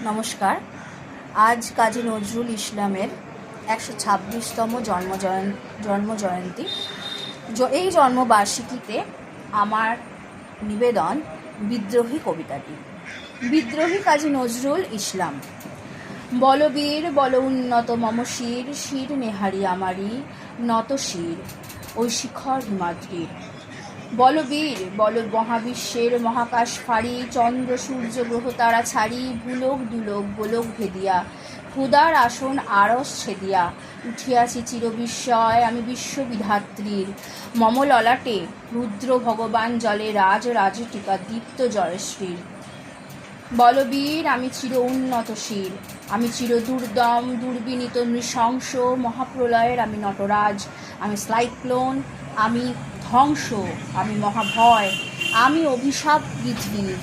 নমস্কার। আজ কাজী নজরুল ইসলামের 126তম জন্মজয়ন্তী। এই জন্মবার্ষিকীতে আমার নিবেদন বিদ্রোহী কবিতাটি। বিদ্রোহী কাজী নজরুল ইসলাম। বলবীর বল উন্নত মম শির, শির নেহারি আমারি নত শির ওই শিখর হিমাদ্রির। বলবীর বল মহাবিশ্বের মহাকাশ ফাড়ি, চন্দ্র সূর্য গ্রহ তারা ছাড়ি, ভুলোক দুলোক গোলক ভেদিয়া ক্ষুদার আসন আরস ছেদিয়া উঠিয়াছি চিরবিস্ময় আমি বিশ্ববিধাত্রীর। মম ললাটে রুদ্র ভগবান জলে রাজ রাজটিকা দীপ্ত জয়শ্রীর। বলবীর আমি চির উন্নত শির, আমি চির দুর্দম দুর্বিনীত নৃশংস মহাপ্রলয়ের আমি নটরাজ, আমি সাইক্লোন, আমি ধ্বংস, আমি মহাভয়, আমি অভিশাপ পৃথিবীর।